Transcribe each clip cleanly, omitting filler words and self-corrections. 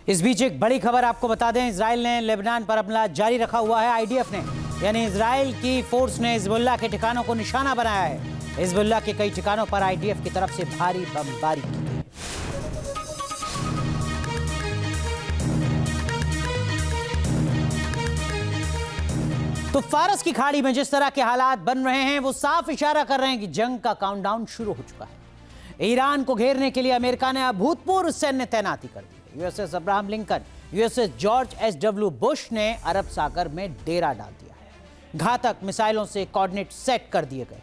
इस बीच एक बड़ी खबर आपको बता दें, इजराइल ने लेबनान पर हमला जारी रखा हुआ है। आईडीएफ ने यानी इजराइल की फोर्स ने हिजबुल्लाह के ठिकानों को निशाना बनाया है। हिजबुल्लाह के कई ठिकानों पर आईडीएफ की तरफ से भारी बमबारी की गई। तो फारस की खाड़ी में जिस तरह के हालात बन रहे हैं वो साफ इशारा कर रहे हैं कि जंग का काउंटडाउन शुरू हो चुका है। ईरान को घेरने के लिए अमेरिका ने अभूतपूर्व सैन्य तैनाती कर दी। USS Abraham Lincoln, USS George S W. Bush ने अरब सागर में डेरा डाल दिया है। घातक मिसाइलों से कोऑर्डिनेट सेट कर दिए गए।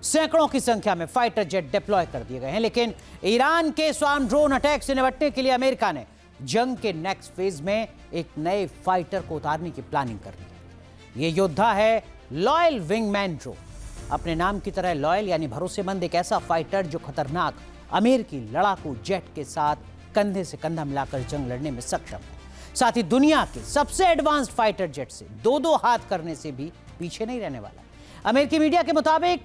सैकड़ों की संख्या में फाइटर जेट डिप्लॉय कर दिए गए हैं। लेकिन ईरान के स्वार्म ड्रोन अटैक से निपटने के लिए अमेरिका ने जंग के नेक्स्ट फेज में एक नए फाइटर को उतारने की प्लानिंग कर ली है। ये योद्धा है लॉयल विंगमैन ड्रोन। अपने नाम की तरह लॉयल यानी भरोसेमंद, एक ऐसा फाइटर जो खतरनाक अमेरिकी लड़ाकू जेट के साथ कंधे से कंधा मिलाकर जंग लड़ने में सक्षम है। साथ ही दुनिया के सबसे एडवांस्ड फाइटर जेट से दो हाथ करने से भी पीछे नहीं रहने वाला। अमेरिकी मीडिया के मुताबिक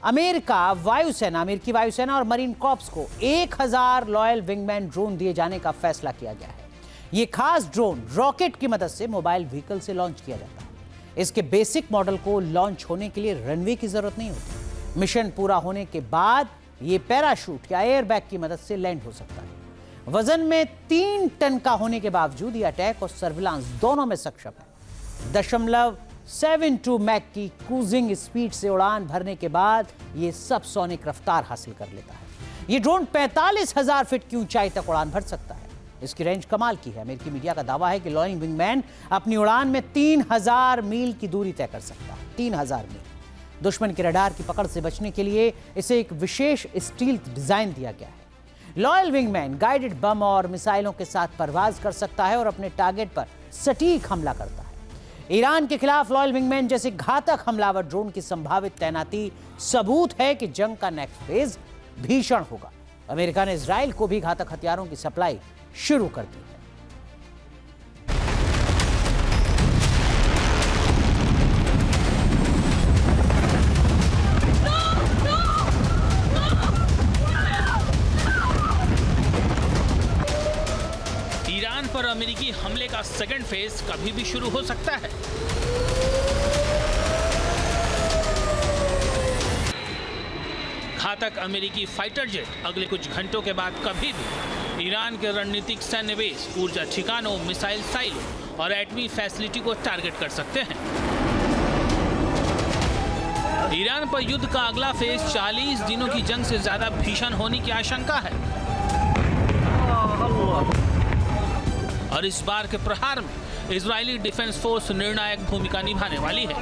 अमेरिकी वायुसेना और मरीन कॉर्प्स को 1000 लॉयल विंगमैन ड्रोन दिए जाने का फैसला किया गया है। यह खास ड्रोन रॉकेट की मदद से मोबाइल व्हीकल से लॉन्च किया जाता है। इसके बेसिक मॉडल को लॉन्च होने के लिए रनवे की जरूरत नहीं होती। मिशन पूरा होने के बाद यह पैराशूट या एयरबैग की मदद से लैंड हो सकता है। वजन में 3 टन का होने के बावजूद यह अटैक और सर्विलांस दोनों में सक्षम है। 0.72 मैक की क्रूजिंग स्पीड से उड़ान भरने के बाद यह सबसोनिक रफ्तार हासिल कर लेता है। यह ड्रोन 45,000 फीट की ऊंचाई तक उड़ान भर सकता है। इसकी रेंज कमाल की है। अमेरिकी मीडिया का दावा है कि लॉयल विंगमैन अपनी उड़ान में 3000 मील की दूरी तय कर सकता है। 3000 मील। दुश्मन के रडार की पकड़ से बचने के लिए इसे एक विशेष स्टील्थ डिजाइन दिया गया है। लॉयल विंगमैन गाइडेड बम और मिसाइलों के साथ परवाज कर सकता है और अपने टारगेट पर सटीक हमला करता है। ईरान के खिलाफ लॉयल विंगमैन जैसे घातक हमलावर ड्रोन की संभावित तैनाती सबूत है कि जंग का नेक्स्ट फेज भीषण होगा। अमेरिका ने इजराइल को भी घातक हथियारों की सप्लाई शुरू कर दी है। ईरान पर अमेरिकी हमले का सेकेंड फेज कभी भी शुरू हो सकता है। घातक अमेरिकी फाइटर जेट अगले कुछ घंटों के बाद कभी भी ईरान के रणनीतिक सैन्य बेस, ऊर्जा ठिकानों, मिसाइल साइलों और एटमी फैसिलिटी को टारगेट कर सकते हैं। ईरान पर युद्ध का अगला फेज 40 दिनों की जंग से ज्यादा भीषण होने की आशंका है और इस बार के प्रहार में इजरायली डिफेंस फोर्स निर्णायक भूमिका निभाने वाली है।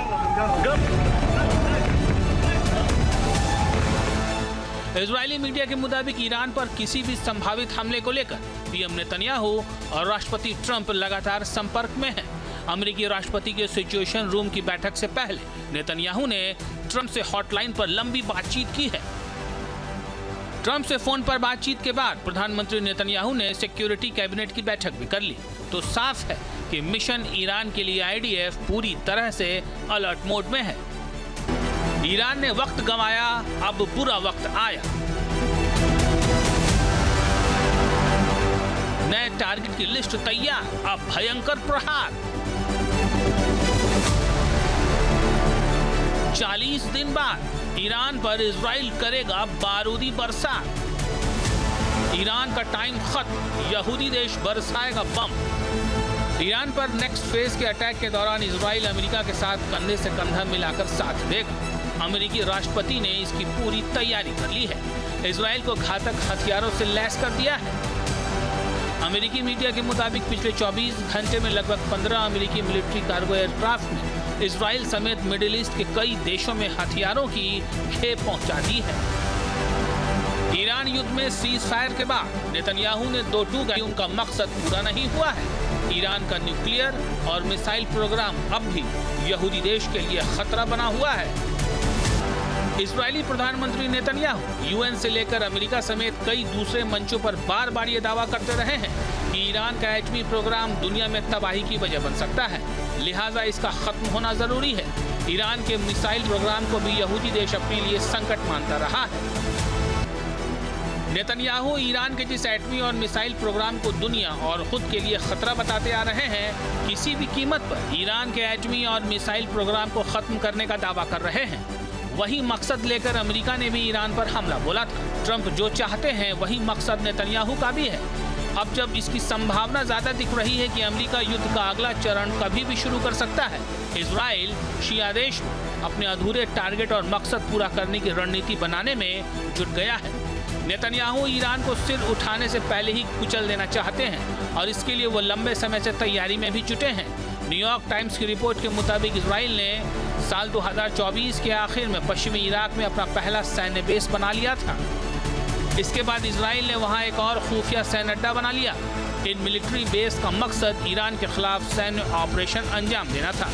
इजरायली मीडिया के मुताबिक ईरान पर किसी भी संभावित हमले को लेकर पीएम नेतन्याहू और राष्ट्रपति ट्रंप लगातार संपर्क में हैं। अमेरिकी राष्ट्रपति के सिचुएशन रूम की बैठक से पहले नेतन्याहू ने ट्रंप से हॉटलाइन पर लंबी बातचीत की है। ट्रंप से फोन पर बातचीत के बाद प्रधानमंत्री नेतन्याहू ने सिक्योरिटी कैबिनेट की बैठक भी कर ली। तो साफ है कि मिशन ईरान के लिए आईडीएफ पूरी तरह से अलर्ट मोड में है। ईरान ने वक्त गंवाया, अब बुरा वक्त आया। नए टारगेट की लिस्ट तैयार, अब भयंकर प्रहार। 40 दिन बाद ईरान पर इजराइल करेगा बारूदी बरसात। ईरान का टाइम खत्म, यहूदी देश बरसाएगा बम। ईरान पर नेक्स्ट फेज के अटैक के दौरान इजराइल अमेरिका के साथ कंधे से कंधा मिलाकर साथ देगा। अमेरिकी राष्ट्रपति ने इसकी पूरी तैयारी कर ली है। इजराइल को घातक हथियारों से लैस कर दिया है। अमेरिकी मीडिया के मुताबिक पिछले 24 घंटे में लगभग 15 अमेरिकी मिलिट्री कार्गो एयरक्राफ्ट ने इजराइल समेत मिडिल ईस्ट के कई देशों में हथियारों की खेप पहुंचा दी है। ईरान युद्ध में सीज फायर के बाद नेतन्याहू ने 2 टूक गए, उनका मकसद पूरा नहीं हुआ है। ईरान का न्यूक्लियर और मिसाइल प्रोग्राम अब भी यहूदी देश के लिए खतरा बना हुआ है। इजरायली प्रधानमंत्री नेतन्याहू यूएन से लेकर अमेरिका समेत कई दूसरे मंचों पर बार बार ये दावा करते रहे हैं कि ईरान का एटमी प्रोग्राम दुनिया में तबाही की वजह बन सकता है, लिहाजा इसका खत्म होना जरूरी है। ईरान के मिसाइल प्रोग्राम को भी यहूदी देश अपने लिए संकट मानता रहा है। नेतन्याहू ईरान के जिस एटमी और मिसाइल प्रोग्राम को दुनिया और खुद के लिए खतरा बताते आ रहे हैं, किसी भी कीमत पर ईरान के एटमी और मिसाइल प्रोग्राम को खत्म करने का दावा कर रहे हैं, वही मकसद लेकर अमेरिका ने भी ईरान पर हमला बोला था। ट्रंप जो चाहते हैं वही मकसद नेतन्याहू का भी है। अब जब इसकी संभावना ज्यादा दिख रही है कि अमेरिका युद्ध का अगला चरण कभी भी शुरू कर सकता है, इजराइल शिया देश में अपने अधूरे टारगेट और मकसद पूरा करने की रणनीति बनाने में जुट गया है। नेतन्याहू ईरान को सिर उठाने से पहले ही कुचल देना चाहते हैं और इसके लिए वो लंबे समय से तैयारी में भी जुटे हैं। न्यूयॉर्क टाइम्स की रिपोर्ट के मुताबिक इजराइल ने साल 2024 के आखिर में पश्चिमी इराक में अपना पहला सैन्य बेस बना लिया था। इसके बाद इजराइल ने वहां एक और खुफिया सैन्य अड्डा बना लिया। इन मिलिट्री बेस का मकसद ईरान के खिलाफ सैन्य ऑपरेशन अंजाम देना था।